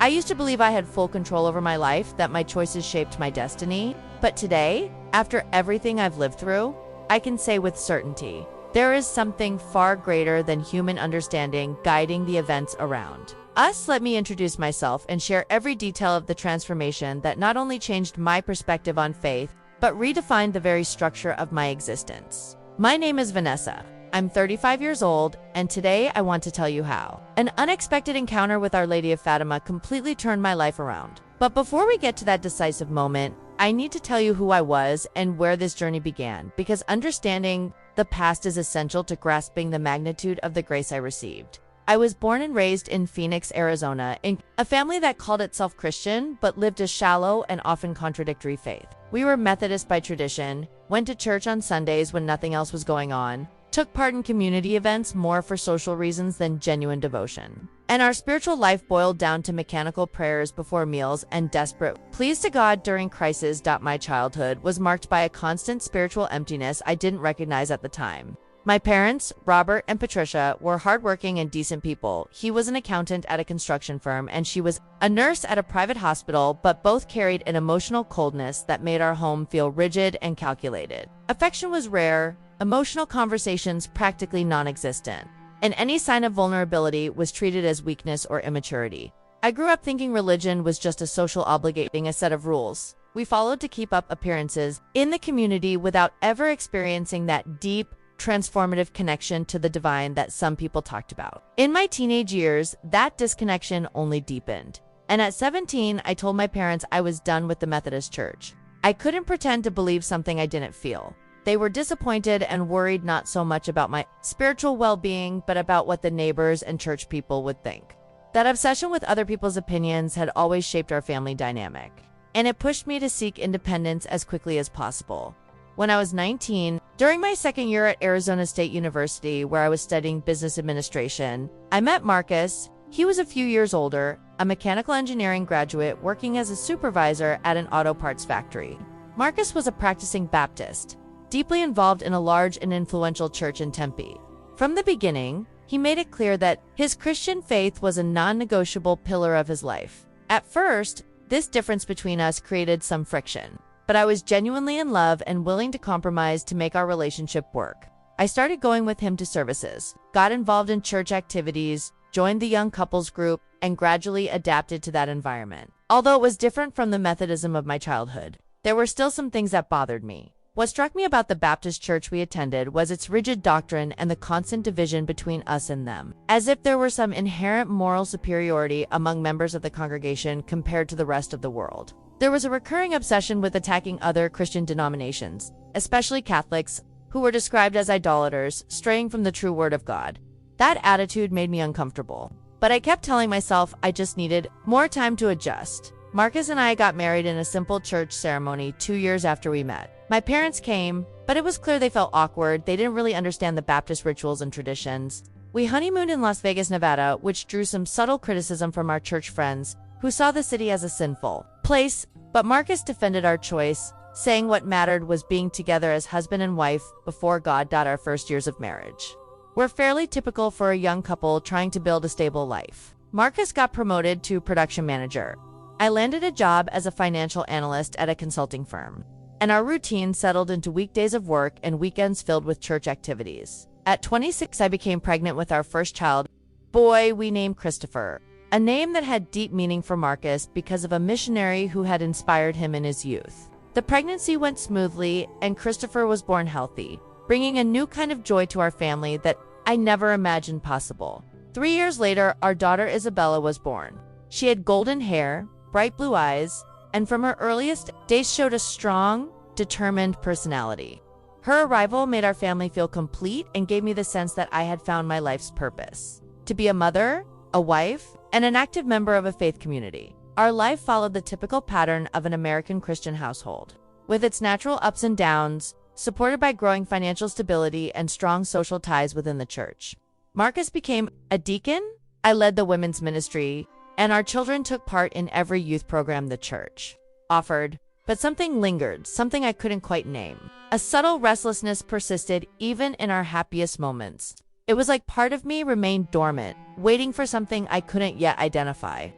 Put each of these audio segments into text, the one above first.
used to believe I had full control over my life, that my choices shaped my destiny. But today, after everything I've lived through, I can say with certainty, there is something far greater than human understanding guiding the events around us. Let me introduce myself and share every detail of the transformation that not only changed my perspective on faith, but redefined the very structure of my existence. My name is Vanessa. I'm 35 years old, and today I want to tell you how an unexpected encounter with Our Lady of Fatima completely turned my life around. But before we get to that decisive moment, I need to tell you who I was and where this journey began, because understanding the past is essential to grasping the magnitude of the grace I received. I was born and raised in Phoenix, Arizona, in a family that called itself Christian, but lived a shallow and often contradictory faith. We were Methodist by tradition, went to church on Sundays when nothing else was going on, took part in community events more for social reasons than genuine devotion. And our spiritual life boiled down to mechanical prayers before meals and desperate pleas to God during crisis. My childhood was marked by a constant spiritual emptiness I didn't recognize at the time. My parents, Robert and Patricia, were hardworking and decent people. He was an accountant at a construction firm, and she was a nurse at a private hospital, but both carried an emotional coldness that made our home feel rigid and calculated. Affection was rare, emotional conversations practically non-existent, and any sign of vulnerability was treated as weakness or immaturity. I grew up thinking religion was just a social obligation, a set of rules we followed to keep up appearances in the community without ever experiencing that deep, transformative connection to the divine that some people talked about. In my teenage years, that disconnection only deepened. And at 17, I told my parents I was done with the Methodist Church. I couldn't pretend to believe something I didn't feel. They were disappointed and worried not so much about my spiritual well-being, but about what the neighbors and church people would think. That obsession with other people's opinions had always shaped our family dynamic, and it pushed me to seek independence as quickly as possible. When I was 19, during my second year at Arizona State University, where I was studying business administration, I met Marcus. He was a few years older, a mechanical engineering graduate working as a supervisor at an auto parts factory. Marcus was a practicing Baptist, deeply involved in a large and influential church in Tempe. From the beginning, he made it clear that his Christian faith was a non-negotiable pillar of his life. At first, this difference between us created some friction, but I was genuinely in love and willing to compromise to make our relationship work. I started going with him to services, got involved in church activities, joined the young couples group, and gradually adapted to that environment. Although it was different from the Methodism of my childhood, there were still some things that bothered me. What struck me about the Baptist church we attended was its rigid doctrine and the constant division between us and them, as if there were some inherent moral superiority among members of the congregation compared to the rest of the world. There was a recurring obsession with attacking other Christian denominations, especially Catholics, who were described as idolaters, straying from the true word of God. That attitude made me uncomfortable, but I kept telling myself I just needed more time to adjust. Marcus and I got married in a simple church ceremony 2 years after we met. My parents came, but it was clear they felt awkward. They didn't really understand the Baptist rituals and traditions. We honeymooned in Las Vegas, Nevada, which drew some subtle criticism from our church friends, who saw the city as a sinful place, but Marcus defended our choice, saying what mattered was being together as husband and wife before God. Our first years of marriage were fairly typical for a young couple trying to build a stable life. Marcus got promoted to production manager. I landed a job as a financial analyst at a consulting firm, and our routine settled into weekdays of work and weekends filled with church activities. At 26, I became pregnant with our first child, boy we named Christopher, a name that had deep meaning for Marcus because of a missionary who had inspired him in his youth. The pregnancy went smoothly, and Christopher was born healthy, bringing a new kind of joy to our family that I never imagined possible. 3 years later, our daughter Isabella was born. She had golden hair, bright blue eyes, and from her earliest days showed a strong, determined personality. Her arrival made our family feel complete and gave me the sense that I had found my life's purpose: to be a mother, a wife, and an active member of a faith community. Our life followed the typical pattern of an American Christian household, with its natural ups and downs, supported by growing financial stability and strong social ties within the church. Marcus became a deacon, I led the women's ministry, and our children took part in every youth program the church offered. But something lingered, something I couldn't quite name. A subtle restlessness persisted even in our happiest moments. It was like part of me remained dormant, waiting for something I couldn't yet identify.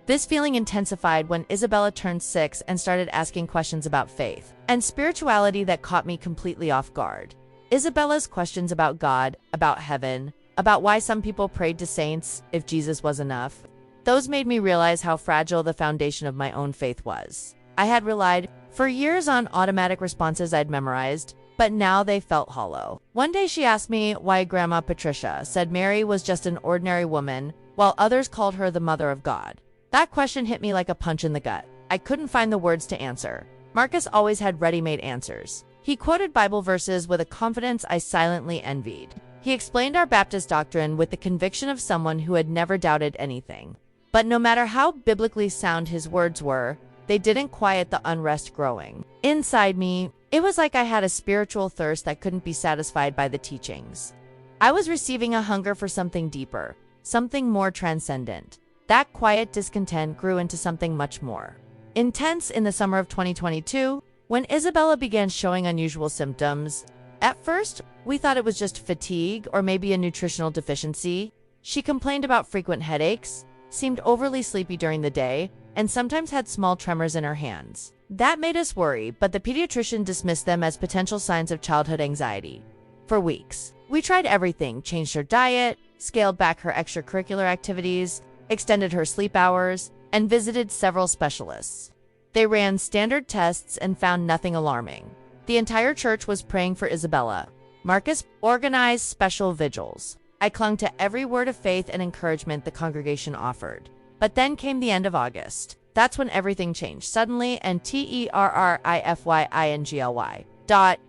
This feeling intensified when Isabella turned 6 and started asking questions about faith and spirituality that caught me completely off guard. Isabella's questions about God, about heaven, about why some people prayed to saints if Jesus was enough, those made me realize how fragile the foundation of my own faith was. I had relied for years on automatic responses I'd memorized, but now they felt hollow. One day she asked me why Grandma Patricia said Mary was just an ordinary woman, while others called her the Mother of God. That question hit me like a punch in the gut. I couldn't find the words to answer. Marcus always had ready-made answers. He quoted Bible verses with a confidence I silently envied. He explained our Baptist doctrine with the conviction of someone who had never doubted anything. But no matter how biblically sound his words were, they didn't quiet the unrest growing inside me. It was like I had a spiritual thirst that couldn't be satisfied by the teachings. I was receiving a hunger for something deeper, something more transcendent. That quiet discontent grew into something much more intense in the summer of 2022, when Isabella began showing unusual symptoms. At first, we thought it was just fatigue or maybe a nutritional deficiency. She complained about frequent headaches, seemed overly sleepy during the day, and sometimes had small tremors in her hands. That made us worry, but the pediatrician dismissed them as potential signs of childhood anxiety. For weeks, we tried everything, changed her diet, scaled back her extracurricular activities, extended her sleep hours, and visited several specialists. They ran standard tests and found nothing alarming. The entire church was praying for Isabella. Marcus organized special vigils. I clung to every word of faith and encouragement the congregation offered. But then came the end of August. That's when everything changed suddenly and terrifyingly.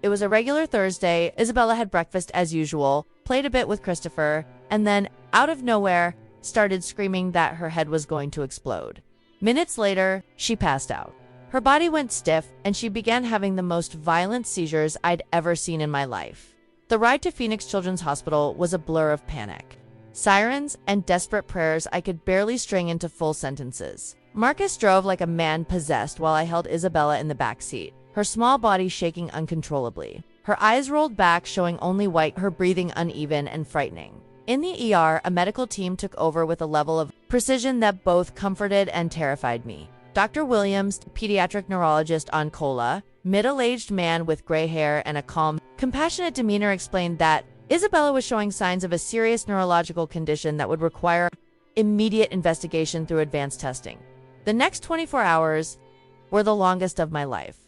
It was a regular Thursday. Isabella had breakfast as usual, played a bit with Christopher, and then, out of nowhere, started screaming that her head was going to explode. Minutes later, she passed out. Her body went stiff, and she began having the most violent seizures I'd ever seen in my life. The ride to Phoenix Children's Hospital was a blur of panic, sirens, and desperate prayers I could barely string into full sentences. Marcus drove like a man possessed while I held Isabella in the back seat, her small body shaking uncontrollably. Her eyes rolled back, showing only white, her breathing uneven and frightening. In the ER, a medical team took over with a level of precision that both comforted and terrified me. Dr. Williams, pediatric neurologist on COLA, middle-aged man with gray hair and a calm, compassionate demeanor, explained that Isabella was showing signs of a serious neurological condition that would require immediate investigation through advanced testing. The next 24 hours were the longest of my life.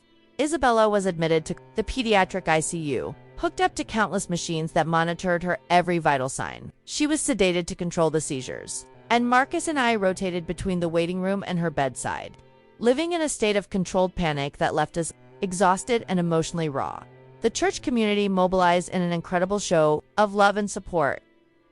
Isabella was admitted to the pediatric ICU, hooked up to countless machines that monitored her every vital sign. She was sedated to control the seizures, and Marcus and I rotated between the waiting room and her bedside, living in a state of controlled panic that left us exhausted and emotionally raw. The church community mobilized in an incredible show of love and support.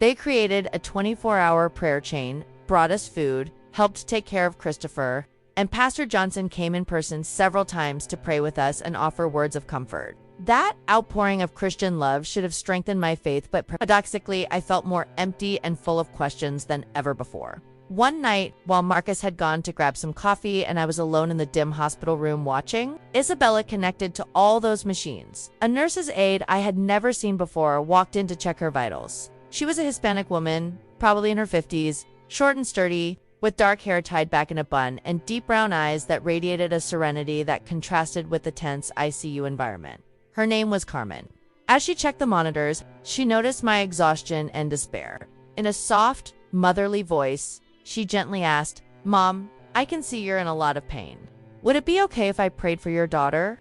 They created a 24-hour prayer chain, brought us food, helped take care of Christopher, and Pastor Johnson came in person several times to pray with us and offer words of comfort. That outpouring of Christian love should have strengthened my faith, but paradoxically, I felt more empty and full of questions than ever before. One night, while Marcus had gone to grab some coffee and I was alone in the dim hospital room watching, Isabella connected to all those machines. A nurse's aide I had never seen before walked in to check her vitals. She was a Hispanic woman, probably in her 50s, short and sturdy, with dark hair tied back in a bun and deep brown eyes that radiated a serenity that contrasted with the tense ICU environment. Her name was Carmen. As she checked the monitors, she noticed my exhaustion and despair. In a soft, motherly voice, she gently asked, "Mom, I can see you're in a lot of pain. Would it be okay if I prayed for your daughter?"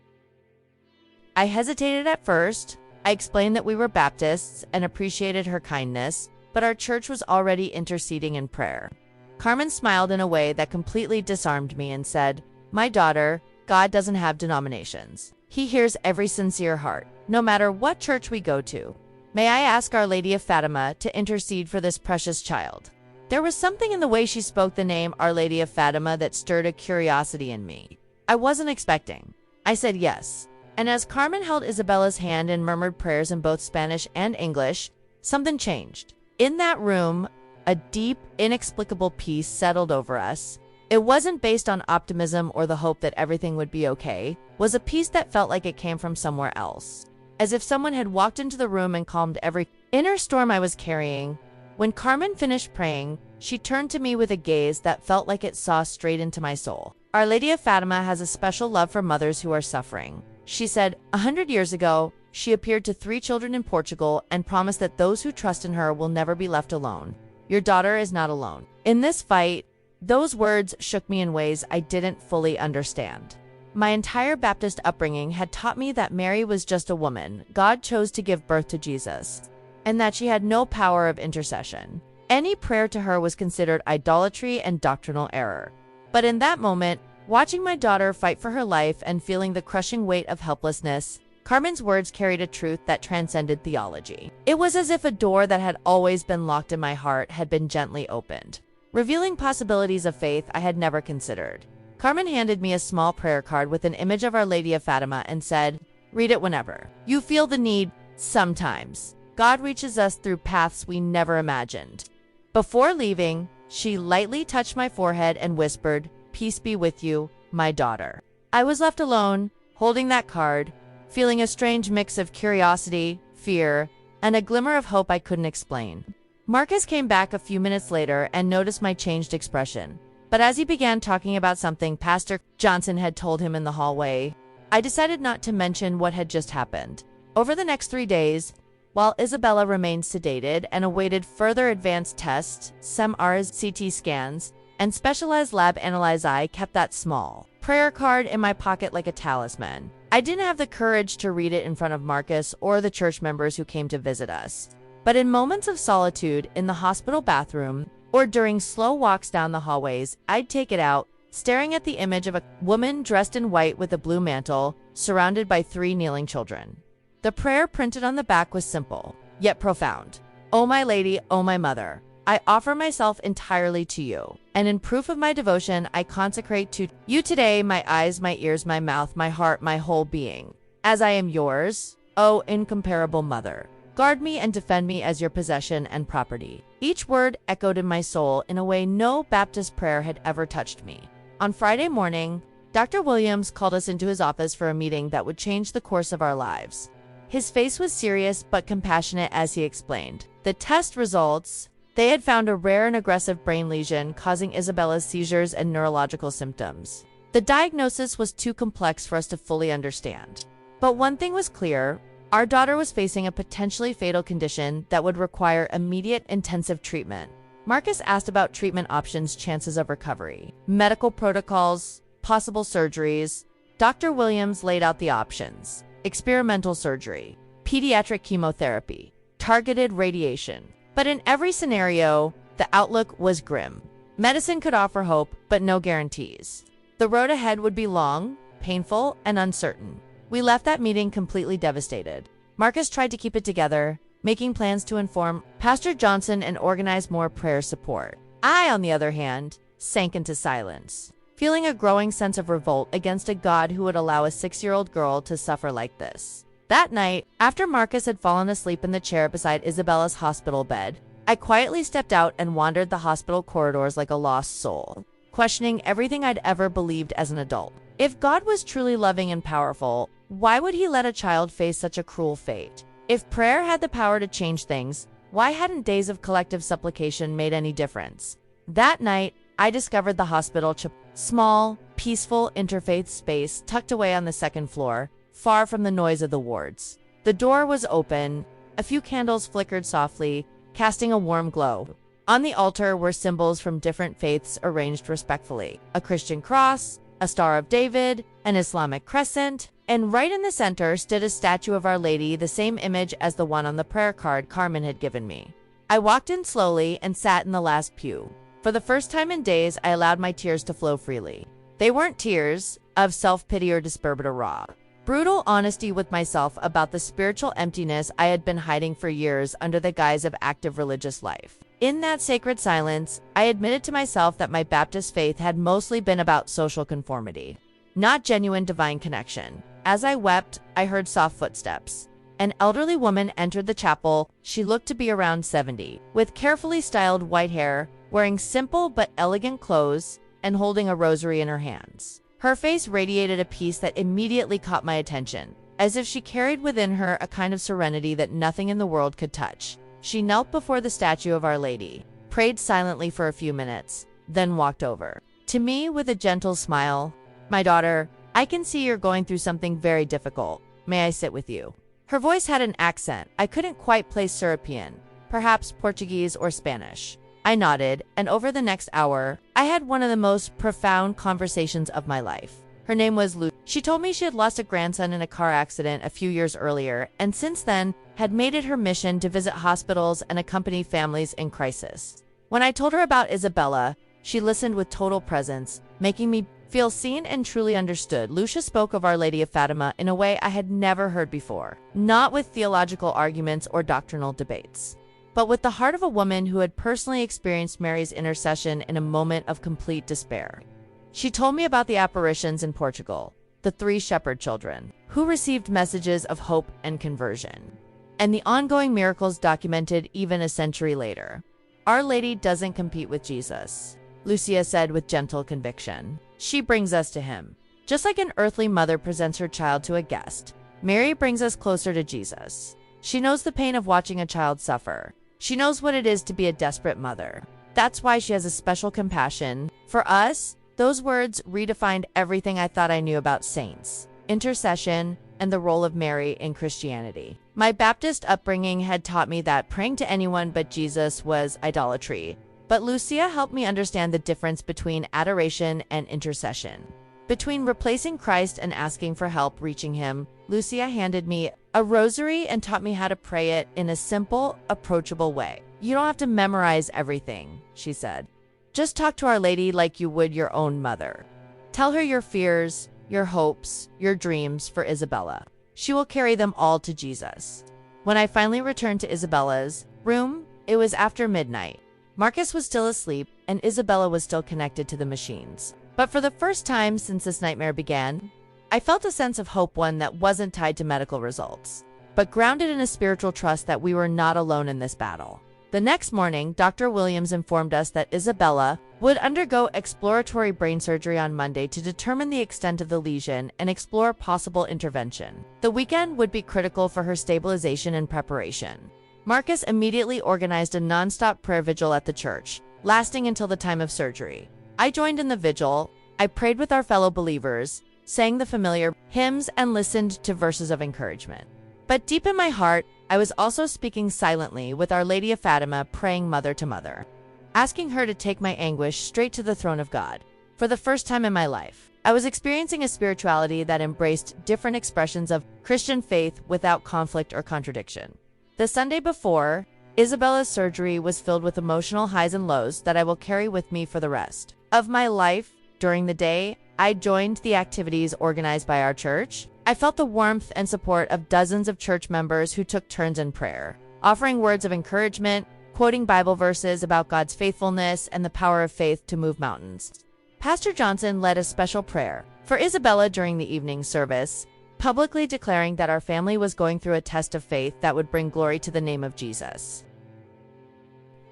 I hesitated at first. I explained that we were Baptists and appreciated her kindness, but our church was already interceding in prayer. Carmen smiled in a way that completely disarmed me and said, "My daughter, God doesn't have denominations. He hears every sincere heart, no matter what church we go to. May I ask Our Lady of Fatima to intercede for this precious child?" There was something in the way she spoke the name Our Lady of Fatima that stirred a curiosity in me I wasn't expecting. I said yes, and as Carmen held Isabella's hand and murmured prayers in both Spanish and English, something changed. In that room, a deep, inexplicable peace settled over us. It wasn't based on optimism or the hope that everything would be okay. It was a peace that felt like it came from somewhere else, as if someone had walked into the room and calmed every inner storm I was carrying. When Carmen finished praying, She turned to me with a gaze that felt like it saw straight into my soul. Our Lady of Fatima has a special love for mothers who are suffering. She said, 100 years ago, she appeared to 3 children in Portugal and promised that those who trust in her will never be left alone. Your daughter is not alone. In this fight, those words shook me in ways I didn't fully understand. My entire Baptist upbringing had taught me that Mary was just a woman God chose to give birth to Jesus, and that she had no power of intercession. Any prayer to her was considered idolatry and doctrinal error. But in that moment, watching my daughter fight for her life and feeling the crushing weight of helplessness, Carmen's words carried a truth that transcended theology. It was as if a door that had always been locked in my heart had been gently opened, revealing possibilities of faith I had never considered. Carmen handed me a small prayer card with an image of Our Lady of Fatima and said, "Read it whenever you feel the need. Sometimes God reaches us through paths we never imagined." Before leaving, she lightly touched my forehead and whispered, "Peace be with you, my daughter." I was left alone, holding that card, feeling a strange mix of curiosity, fear, and a glimmer of hope I couldn't explain. Marcus came back a few minutes later and noticed my changed expression. But as he began talking about something Pastor Johnson had told him in the hallway, I decided not to mention what had just happened. Over the next 3 days, while Isabella remained sedated and awaited further advanced tests, some MRIs, CT scans, and specialized lab analyses, I kept that small prayer card in my pocket like a talisman. I didn't have the courage to read it in front of Marcus or the church members who came to visit us. But in moments of solitude, in the hospital bathroom, or during slow walks down the hallways, I'd take it out, staring at the image of a woman dressed in white with a blue mantle, surrounded by 3 kneeling children. The prayer printed on the back was simple, yet profound. "O my Lady, O my Mother, I offer myself entirely to you, and in proof of my devotion, I consecrate to you today my eyes, my ears, my mouth, my heart, my whole being. As I am yours, O incomparable Mother, guard me and defend me as your possession and property." Each word echoed in my soul in a way no Baptist prayer had ever touched me. On Friday morning, Dr. Williams called us into his office for a meeting that would change the course of our lives. His face was serious but compassionate as he explained the test results. They had found a rare and aggressive brain lesion causing Isabella's seizures and neurological symptoms. The diagnosis was too complex for us to fully understand. But one thing was clear. Our daughter was facing a potentially fatal condition that would require immediate intensive treatment. Marcus asked about treatment options, chances of recovery, medical protocols, possible surgeries. Dr. Williams laid out the options: experimental surgery, pediatric chemotherapy, targeted radiation. But in every scenario, the outlook was grim. Medicine could offer hope, but no guarantees. The road ahead would be long, painful, and uncertain. We left that meeting completely devastated. Marcus tried to keep it together, making plans to inform Pastor Johnson and organize more prayer support. I, on the other hand, sank into silence, feeling a growing sense of revolt against a God who would allow a 6-year-old girl to suffer like this. That night, after Marcus had fallen asleep in the chair beside Isabella's hospital bed, I quietly stepped out and wandered the hospital corridors like a lost soul, questioning everything I'd ever believed as an adult. If God was truly loving and powerful, why would he let a child face such a cruel fate? If prayer had the power to change things, why hadn't days of collective supplication made any difference? That night, I discovered the hospital small, peaceful interfaith space tucked away on the 2nd floor, far from the noise of the wards. The door was open, a few candles flickered softly, casting a warm glow. On the altar were symbols from different faiths arranged respectfully: a Christian cross, a Star of David, an Islamic crescent, and right in the center stood a statue of Our Lady, the same image as the one on the prayer card Carmen had given me. I walked in slowly and sat in the last pew. For the first time in days, I allowed my tears to flow freely. They weren't tears of self-pity or despair, but a raw, brutal honesty with myself about the spiritual emptiness I had been hiding for years under the guise of active religious life. In that sacred silence, I admitted to myself that my Baptist faith had mostly been about social conformity, not genuine divine connection. As I wept, I heard soft footsteps. An elderly woman entered the chapel. She looked to be around 70, with carefully styled white hair, wearing simple but elegant clothes, and holding a rosary in her hands. Her face radiated a peace that immediately caught my attention, as if she carried within her a kind of serenity that nothing in the world could touch. She knelt before the statue of Our Lady, prayed silently for a few minutes, then walked over to me with a gentle smile. "My daughter, I can see you're going through something very difficult. May I sit with you?" Her voice had an accent I couldn't quite place European, perhaps Portuguese or Spanish. I nodded, and over the next hour, I had one of the most profound conversations of my life. Her name was Lucy. She told me she had lost a grandson in a car accident a few years earlier, and since then had made it her mission to visit hospitals and accompany families in crisis. When I told her about Isabella, she listened with total presence, making me feel seen and truly understood. Lucia spoke of Our Lady of Fatima in a way I had never heard before, not with theological arguments or doctrinal debates, but with the heart of a woman who had personally experienced Mary's intercession in a moment of complete despair. She told me about the apparitions in Portugal, the 3 shepherd children, who received messages of hope and conversion, and the ongoing miracles documented even a century later. Our Lady doesn't compete with Jesus, Lucia said with gentle conviction. She brings us to him. Just like an earthly mother presents her child to a guest, Mary brings us closer to Jesus. She knows the pain of watching a child suffer. She knows what it is to be a desperate mother. That's why she has a special compassion for us. Those words redefined everything I thought I knew about saints, intercession, and the role of Mary in Christianity. My Baptist upbringing had taught me that praying to anyone but Jesus was idolatry, but Lucia helped me understand the difference between adoration and intercession. Between replacing Christ and asking for help reaching him, Lucia handed me a rosary and taught me how to pray it in a simple, approachable way. "You don't have to memorize everything," she said. "Just talk to Our Lady like you would your own mother. Tell her your fears, your hopes, your dreams for Isabella. She will carry them all to Jesus." When I finally returned to Isabella's room, it was after midnight. Marcus was still asleep, and Isabella was still connected to the machines. But for the first time since this nightmare began, I felt a sense of hope, one that wasn't tied to medical results, but grounded in a spiritual trust that we were not alone in this battle. The next morning, Dr. Williams informed us that Isabella would undergo exploratory brain surgery on Monday to determine the extent of the lesion and explore possible intervention. The weekend would be critical for her stabilization and preparation. Marcus immediately organized a nonstop prayer vigil at the church, lasting until the time of surgery. I joined in the vigil. I prayed with our fellow believers, sang the familiar hymns, and listened to verses of encouragement. But deep in my heart, I was also speaking silently with Our Lady of Fatima, praying mother to mother, asking her to take my anguish straight to the throne of God. For the first time in my life, I was experiencing a spirituality that embraced different expressions of Christian faith without conflict or contradiction. The Sunday before Isabella's surgery was filled with emotional highs and lows that I will carry with me for the rest of my life. During the day, I joined the activities organized by our church. I felt the warmth and support of dozens of church members who took turns in prayer, offering words of encouragement, quoting Bible verses about God's faithfulness and the power of faith to move mountains. Pastor Johnson led a special prayer for Isabella during the evening service, publicly declaring that our family was going through a test of faith that would bring glory to the name of Jesus.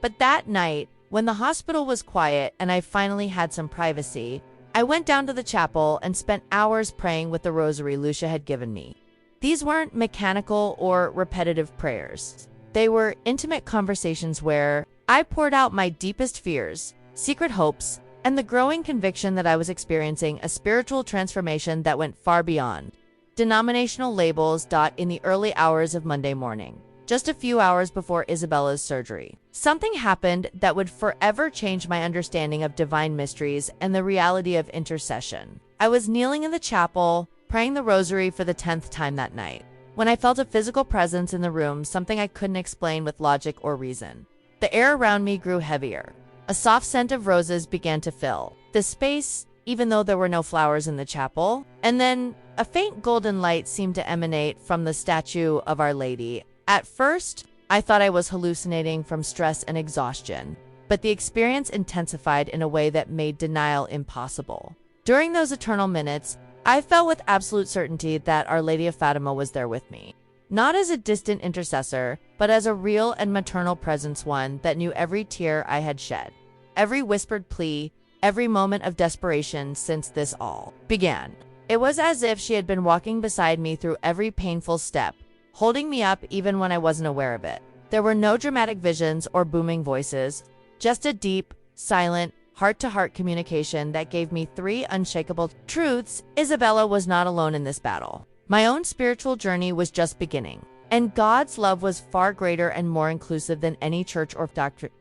But that night, when the hospital was quiet and I finally had some privacy, I went down to the chapel and spent hours praying with the rosary Lucia had given me. These weren't mechanical or repetitive prayers. They were intimate conversations where I poured out my deepest fears, secret hopes, and the growing conviction that I was experiencing a spiritual transformation that went far beyond denominational labels. In the early hours of Monday morning, just a few hours before Isabella's surgery, something happened that would forever change my understanding of divine mysteries and the reality of intercession. I was kneeling in the chapel, praying the rosary for the 10th time that night, when I felt a physical presence in the room, something I couldn't explain with logic or reason. The air around me grew heavier. A soft scent of roses began to fill the space, even though there were no flowers in the chapel. And then a faint golden light seemed to emanate from the statue of Our Lady. At first, I thought I was hallucinating from stress and exhaustion, but the experience intensified in a way that made denial impossible. During those eternal minutes, I felt with absolute certainty that Our Lady of Fatima was there with me. Not as a distant intercessor, but as a real and maternal presence, one that knew every tear I had shed, every whispered plea, every moment of desperation since this all began. It was as if she had been walking beside me through every painful step, holding me up even when I wasn't aware of it. There were no dramatic visions or booming voices, just a deep, silent, heart-to-heart communication that gave me three unshakable truths. Isabella was not alone in this battle. My own spiritual journey was just beginning, and God's love was far greater and more inclusive than any church or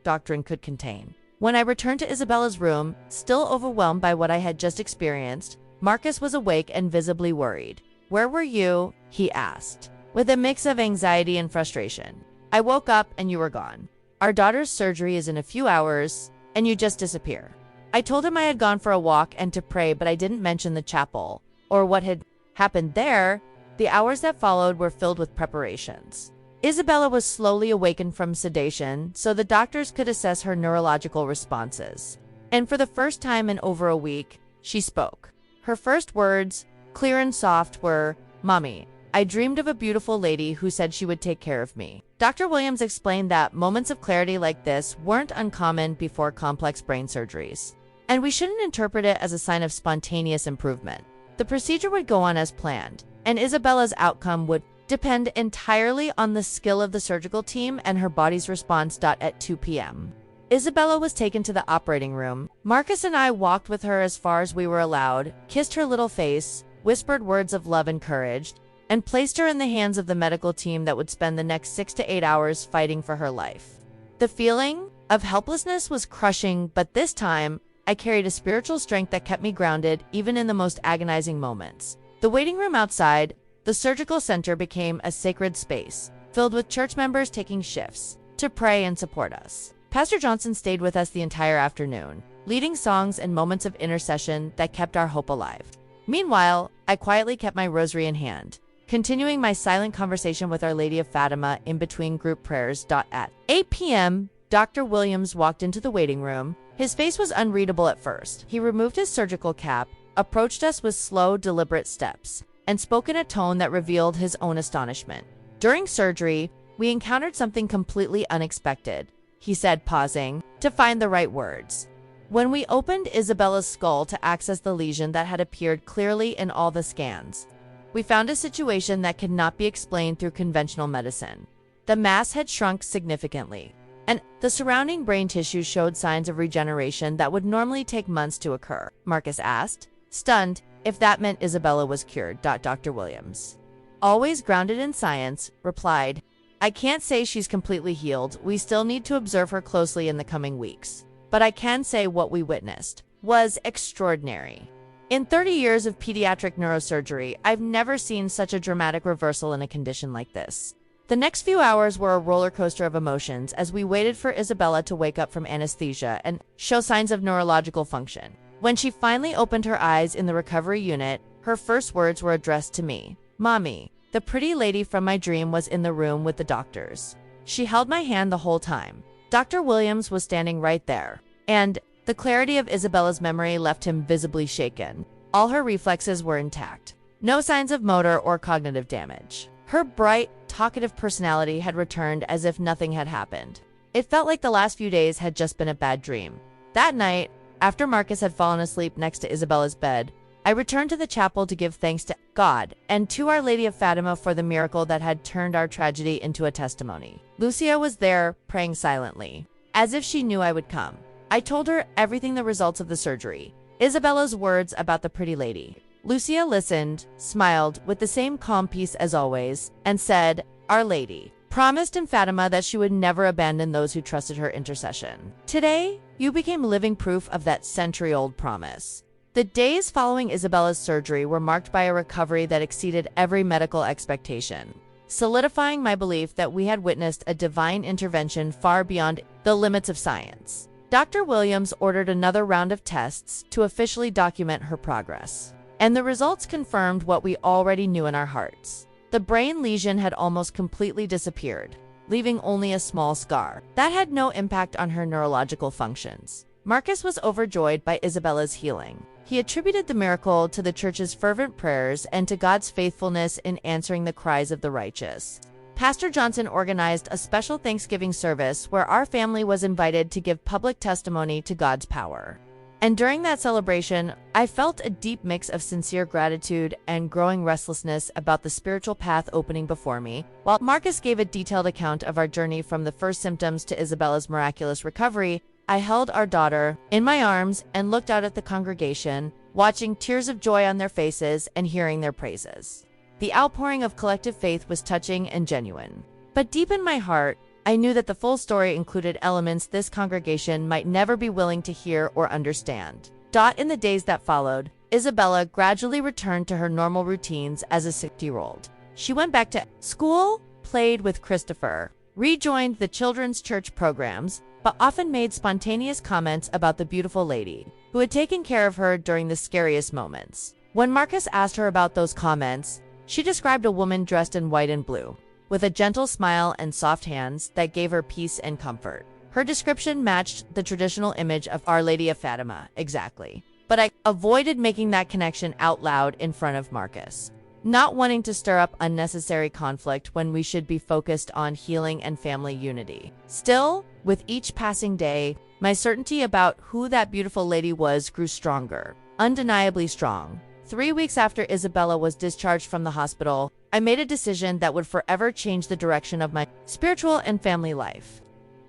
doctrine could contain. When I returned to Isabella's room, still overwhelmed by what I had just experienced, Marcus was awake and visibly worried. "Where were you?" he asked, with a mix of anxiety and frustration. "I woke up and you were gone. Our daughter's surgery is in a few hours, and you just disappear." I told him I had gone for a walk and to pray, but I didn't mention the chapel or what had happened there. The hours that followed were filled with preparations. Isabella was slowly awakened from sedation so the doctors could assess her neurological responses. And for the first time in over a week, she spoke. Her first words, clear and soft, were, "Mommy, I dreamed of a beautiful lady who said she would take care of me." Dr. Williams explained that moments of clarity like this weren't uncommon before complex brain surgeries, and we shouldn't interpret it as a sign of spontaneous improvement. The procedure would go on as planned, and Isabella's outcome would depend entirely on the skill of the surgical team and her body's response. At 2 p.m., Isabella was taken to the operating room. Marcus and I walked with her as far as we were allowed, kissed her little face, whispered words of love and courage, and placed her in the hands of the medical team that would spend the next 6 to 8 hours fighting for her life. The feeling of helplessness was crushing, but this time, I carried a spiritual strength that kept me grounded even in the most agonizing moments. The waiting room outside the surgical center became a sacred space, filled with church members taking shifts to pray and support us. Pastor Johnson stayed with us the entire afternoon, leading songs and moments of intercession that kept our hope alive. Meanwhile, I quietly kept my rosary in hand, continuing my silent conversation with Our Lady of Fatima in between group prayers. At 8 p.m., Dr. Williams walked into the waiting room. His face was unreadable at first. He removed his surgical cap, approached us with slow, deliberate steps, and spoke in a tone that revealed his own astonishment. "During surgery, we encountered something completely unexpected," he said, pausing to find the right words. "When we opened Isabella's skull to access the lesion that had appeared clearly in all the scans, we found a situation that could not be explained through conventional medicine. The mass had shrunk significantly, and the surrounding brain tissue showed signs of regeneration that would normally take months to occur." Marcus asked, stunned, if that meant Isabella was cured. Dr. Williams, always grounded in science, replied, "I can't say she's completely healed. We still need to observe her closely in the coming weeks. But I can say what we witnessed was extraordinary. In 30 years of pediatric neurosurgery, I've never seen such a dramatic reversal in a condition like this." The next few hours were a roller coaster of emotions as we waited for Isabella to wake up from anesthesia and show signs of neurological function. When she finally opened her eyes in the recovery unit, her first words were addressed to me. "Mommy, the pretty lady from my dream was in the room with the doctors. She held my hand the whole time." Dr. Williams was standing right there, and the clarity of Isabella's memory left him visibly shaken. All her reflexes were intact. No signs of motor or cognitive damage. Her bright, talkative personality had returned as if nothing had happened. It felt like the last few days had just been a bad dream. That night, after Marcus had fallen asleep next to Isabella's bed, I returned to the chapel to give thanks to God and to Our Lady of Fatima for the miracle that had turned our tragedy into a testimony. Lucia was there, praying silently, as if she knew I would come. I told her everything, the results of the surgery, Isabella's words about the pretty lady. Lucia listened, smiled with the same calm peace as always, and said, "Our Lady promised in Fatima that she would never abandon those who trusted her intercession. Today, you became living proof of that century-old promise." The days following Isabella's surgery were marked by a recovery that exceeded every medical expectation, solidifying my belief that we had witnessed a divine intervention far beyond the limits of science. Dr. Williams ordered another round of tests to officially document her progress, and the results confirmed what we already knew in our hearts. The brain lesion had almost completely disappeared, leaving only a small scar that had no impact on her neurological functions. Marcus was overjoyed by Isabella's healing. He attributed the miracle to the church's fervent prayers and to God's faithfulness in answering the cries of the righteous. Pastor Johnson organized a special Thanksgiving service where our family was invited to give public testimony to God's power. And during that celebration, I felt a deep mix of sincere gratitude and growing restlessness about the spiritual path opening before me, while Marcus gave a detailed account of our journey from the first symptoms to Isabella's miraculous recovery. I held our daughter in my arms and looked out at the congregation, watching tears of joy on their faces and hearing their praises. The outpouring of collective faith was touching and genuine. But deep in my heart, I knew that the full story included elements this congregation might never be willing to hear or understand. In the days that followed, Isabella gradually returned to her normal routines as a 6-year-old. She went back to school, played with Christopher, rejoined the children's church programs, but often made spontaneous comments about the beautiful lady who had taken care of her during the scariest moments. When Marcus asked her about those comments, she described a woman dressed in white and blue, with a gentle smile and soft hands that gave her peace and comfort. Her description matched the traditional image of Our Lady of Fatima exactly, but I avoided making that connection out loud in front of Marcus, not wanting to stir up unnecessary conflict when we should be focused on healing and family unity. Still, with each passing day, my certainty about who that beautiful lady was grew stronger, undeniably strong. 3 weeks after Isabella was discharged from the hospital, I made a decision that would forever change the direction of my spiritual and family life.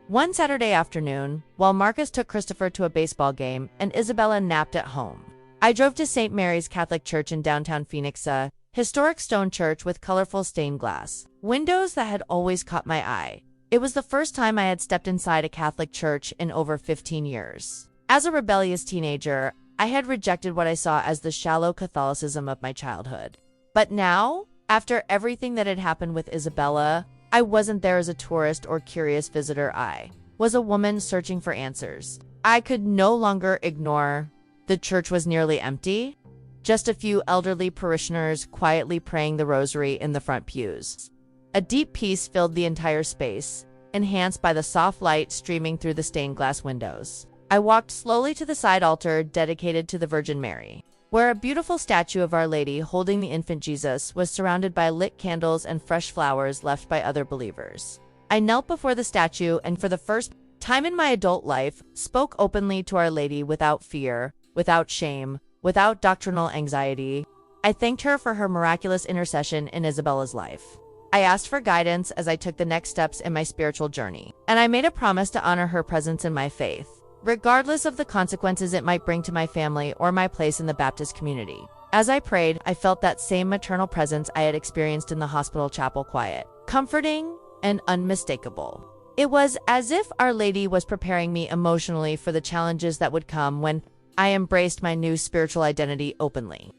One Saturday afternoon, while Marcus took Christopher to a baseball game and Isabella napped at home, I drove to St. Mary's Catholic Church in downtown Phoenix, a historic stone church with colorful stained glass windows that had always caught my eye. It was the first time I had stepped inside a Catholic church in over 15 years. As a rebellious teenager, I had rejected what I saw as the shallow Catholicism of my childhood. But now, after everything that had happened with Isabella, I wasn't there as a tourist or curious visitor. I was a woman searching for answers. I could no longer ignore. The church was nearly empty. Just a few elderly parishioners quietly praying the rosary in the front pews. A deep peace filled the entire space, enhanced by the soft light streaming through the stained glass windows. I walked slowly to the side altar dedicated to the Virgin Mary, where a beautiful statue of Our Lady holding the infant Jesus was surrounded by lit candles and fresh flowers left by other believers. I knelt before the statue and for the first time in my adult life, spoke openly to Our Lady without fear, without shame, without doctrinal anxiety. I thanked her for her miraculous intercession in Isabella's life. I asked for guidance as I took the next steps in my spiritual journey, and I made a promise to honor her presence in my faith, regardless of the consequences it might bring to my family or my place in the Baptist community. As I prayed, I felt that same maternal presence I had experienced in the hospital chapel, quiet, comforting, and unmistakable. It was as if Our Lady was preparing me emotionally for the challenges that would come when I embraced my new spiritual identity openly.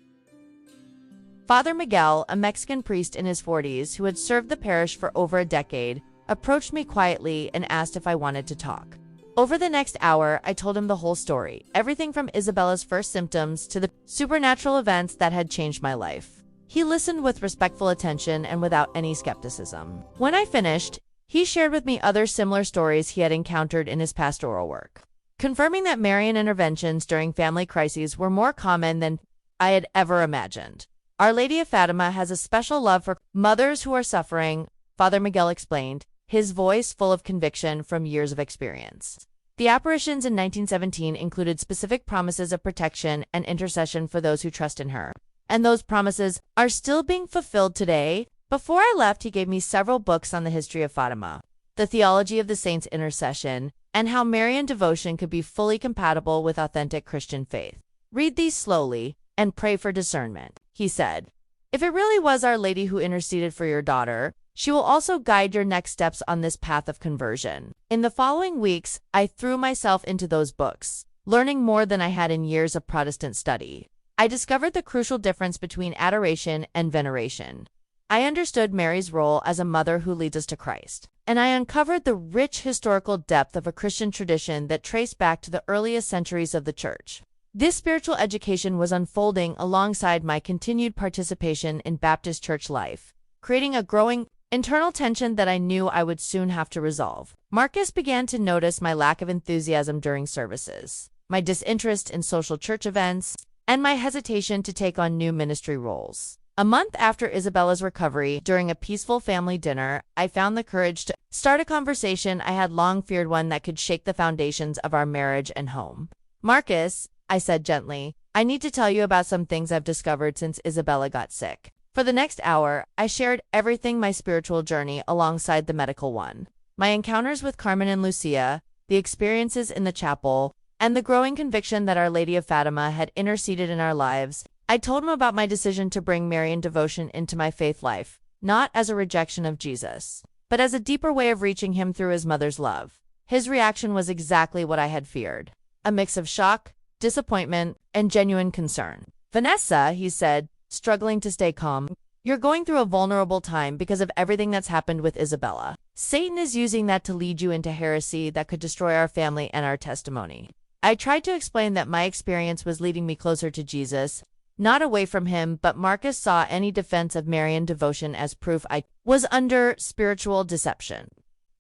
Father Miguel, a Mexican priest in his 40s who had served the parish for over a decade, approached me quietly and asked if I wanted to talk. Over the next hour, I told him the whole story, everything from Isabella's first symptoms to the supernatural events that had changed my life. He listened with respectful attention and without any skepticism. When I finished, he shared with me other similar stories he had encountered in his pastoral work, confirming that Marian interventions during family crises were more common than I had ever imagined. Our Lady of Fatima has a special love for mothers who are suffering, Father Miguel explained, his voice full of conviction from years of experience. The apparitions in 1917 included specific promises of protection and intercession for those who trust in her, and those promises are still being fulfilled today. Before I left, he gave me several books on the history of Fatima, the theology of the saints' intercession, and how Marian devotion could be fully compatible with authentic Christian faith. Read these slowly and pray for discernment, he said. If it really was Our Lady who interceded for your daughter, she will also guide your next steps on this path of conversion. In the following weeks, I threw myself into those books, learning more than I had in years of Protestant study. I discovered the crucial difference between adoration and veneration. I understood Mary's role as a mother who leads us to Christ, and I uncovered the rich historical depth of a Christian tradition that traced back to the earliest centuries of the Church. This spiritual education was unfolding alongside my continued participation in Baptist church life, creating a growing internal tension that I knew I would soon have to resolve. Marcus began to notice my lack of enthusiasm during services, my disinterest in social church events, and my hesitation to take on new ministry roles. A month after Isabella's recovery, during a peaceful family dinner, I found the courage to start a conversation I had long feared, one that could shake the foundations of our marriage and home. Marcus, I said gently, I need to tell you about some things I've discovered since Isabella got sick. For the next hour, I shared everything, my spiritual journey alongside the medical one, my encounters with Carmen and Lucia, the experiences in the chapel, and the growing conviction that Our Lady of Fatima had interceded in our lives, I told him about my decision to bring Marian devotion into my faith life, not as a rejection of Jesus, but as a deeper way of reaching him through his mother's love. His reaction was exactly what I had feared, a mix of shock, disappointment, and genuine concern. "Vanessa," he said, struggling to stay calm, "you're going through a vulnerable time because of everything that's happened with Isabella. Satan is using that to lead you into heresy that could destroy our family and our testimony." I tried to explain that my experience was leading me closer to Jesus, not away from him, but Marcus saw any defense of Marian devotion as proof I was under spiritual deception.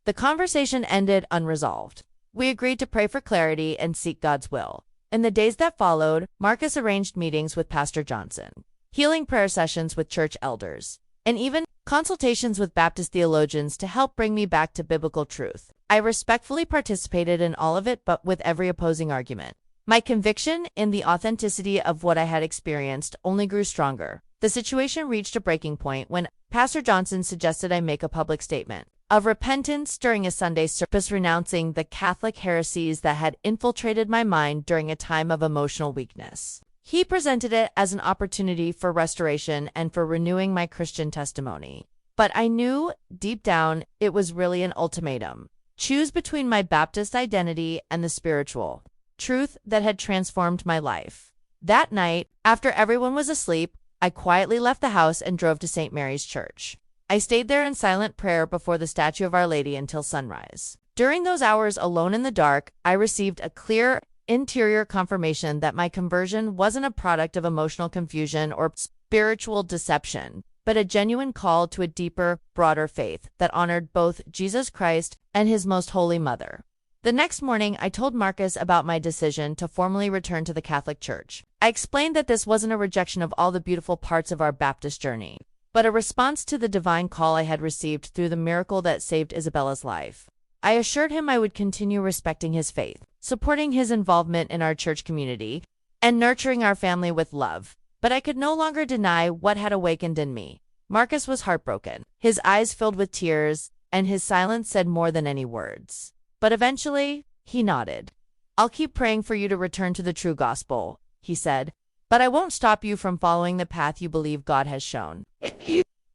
The conversation ended unresolved. We agreed to pray for clarity and seek God's will. In the days that followed, Marcus arranged meetings with Pastor Johnson, healing prayer sessions with church elders, and even consultations with Baptist theologians to help bring me back to biblical truth. I respectfully participated in all of it, but with every opposing argument. My conviction in the authenticity of what I had experienced only grew stronger. The situation reached a breaking point when Pastor Johnson suggested I make a public statement of repentance during a Sunday service, renouncing the Catholic heresies that had infiltrated my mind during a time of emotional weakness. He presented it as an opportunity for restoration and for renewing my Christian testimony. But I knew, deep down, it was really an ultimatum. Choose between my Baptist identity and the spiritual truth that had transformed my life. That night, after everyone was asleep, I quietly left the house and drove to St. Mary's Church. I stayed there in silent prayer before the statue of Our Lady until sunrise. During those hours alone in the dark, I received a clear interior confirmation that my conversion wasn't a product of emotional confusion or spiritual deception, but a genuine call to a deeper, broader faith that honored both Jesus Christ and his most holy mother. The next morning, I told Marcus about my decision to formally return to the Catholic Church. I explained that this wasn't a rejection of all the beautiful parts of our Baptist journey, but a response to the divine call I had received through the miracle that saved Isabella's life. I assured him I would continue respecting his faith, supporting his involvement in our church community, and nurturing our family with love. But I could no longer deny what had awakened in me. Marcus was heartbroken, his eyes filled with tears, and his silence said more than any words. But eventually, he nodded. "I'll keep praying for you to return to the true gospel," he said, "but I won't stop you from following the path you believe God has shown."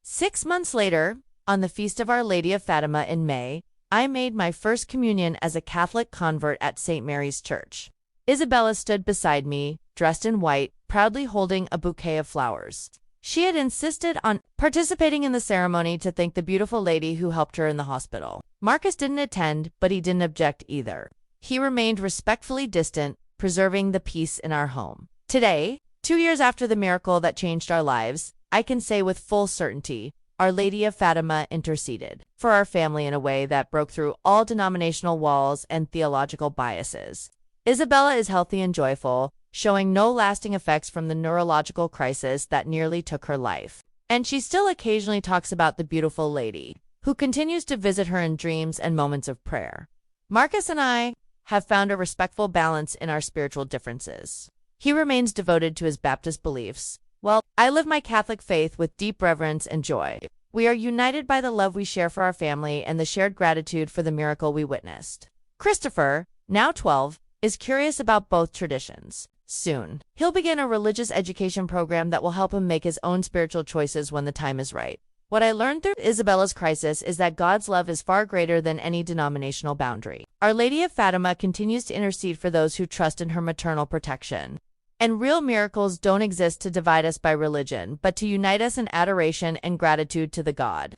6 months later, on the feast of Our Lady of Fatima in May, I made my first communion as a Catholic convert at St. Mary's Church. Isabella stood beside me, dressed in white, proudly holding a bouquet of flowers. She had insisted on participating in the ceremony to thank the beautiful lady who helped her in the hospital. Marcus didn't attend, but he didn't object either. He remained respectfully distant, preserving the peace in our home. Today, 2 years after the miracle that changed our lives, I can say with full certainty, Our Lady of Fatima interceded for our family in a way that broke through all denominational walls and theological biases. Isabella is healthy and joyful, showing no lasting effects from the neurological crisis that nearly took her life. And she still occasionally talks about the beautiful lady, who continues to visit her in dreams and moments of prayer. Marcus and I have found a respectful balance in our spiritual differences. He remains devoted to his Baptist beliefs, while I live my Catholic faith with deep reverence and joy. We are united by the love we share for our family and the shared gratitude for the miracle we witnessed. Christopher, now 12, is curious about both traditions. Soon, he'll begin a religious education program that will help him make his own spiritual choices when the time is right. What I learned through Isabella's crisis is that God's love is far greater than any denominational boundary. Our Lady of Fatima continues to intercede for those who trust in her maternal protection. And real miracles don't exist to divide us by religion, but to unite us in adoration and gratitude to the God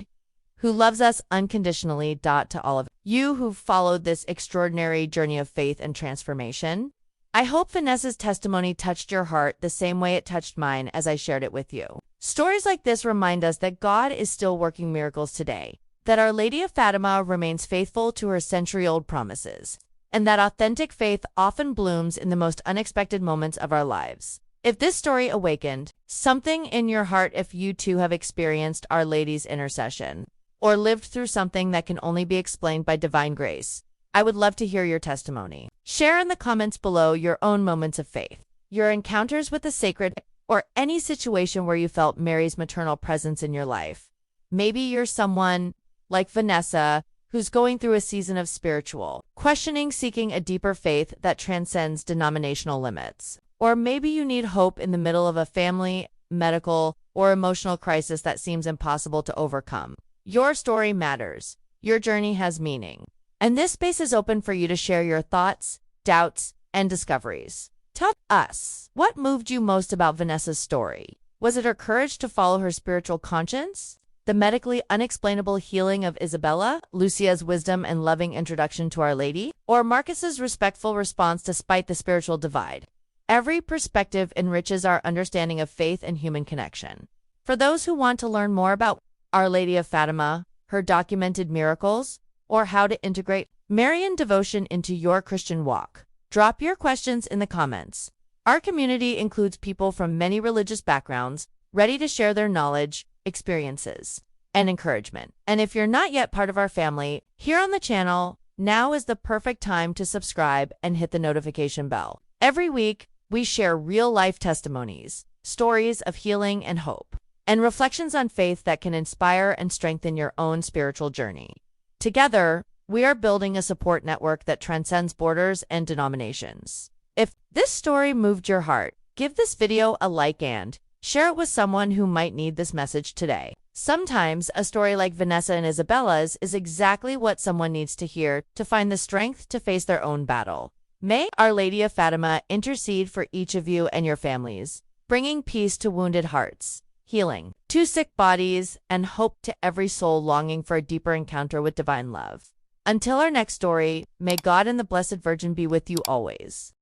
who loves us unconditionally. To all of you who've followed this extraordinary journey of faith and transformation, I hope Vanessa's testimony touched your heart the same way it touched mine as I shared it with you. Stories like this remind us that God is still working miracles today, that Our Lady of Fatima remains faithful to her century-old promises, and that authentic faith often blooms in the most unexpected moments of our lives. If this story awakened something in your heart, if you too have experienced Our Lady's intercession, or lived through something that can only be explained by divine grace, I would love to hear your testimony. Share in the comments below your own moments of faith, your encounters with the sacred, or any situation where you felt Mary's maternal presence in your life. Maybe you're someone like Vanessa, who's going through a season of spiritual questioning, seeking a deeper faith that transcends denominational limits. Or maybe you need hope in the middle of a family, medical, or emotional crisis that seems impossible to overcome. Your story matters. Your journey has meaning. And this space is open for you to share your thoughts, doubts, and discoveries. Tell us, what moved you most about Vanessa's story? Was it her courage to follow her spiritual conscience? The medically unexplainable healing of Isabella, Lucia's wisdom and loving introduction to Our Lady? Or Marcus's respectful response despite the spiritual divide? Every perspective enriches our understanding of faith and human connection. For those who want to learn more about Our Lady of Fatima, her documented miracles, or how to integrate Marian devotion into your Christian walk, drop your questions in the comments. Our community includes people from many religious backgrounds, ready to share their knowledge, experiences, and encouragement. And if you're not yet part of our family here on the channel, now is the perfect time to subscribe and hit the notification bell. Every week, we share real-life testimonies, stories of healing and hope, and reflections on faith that can inspire and strengthen your own spiritual journey. Together, we are building a support network that transcends borders and denominations. If this story moved your heart, give this video a like and share it with someone who might need this message today. Sometimes a story like Vanessa and Isabella's is exactly what someone needs to hear to find the strength to face their own battle. May Our Lady of Fatima intercede for each of you and your families, bringing peace to wounded hearts, healing to sick bodies, and hope to every soul longing for a deeper encounter with divine love. Until our next story, may God and the Blessed Virgin be with you always.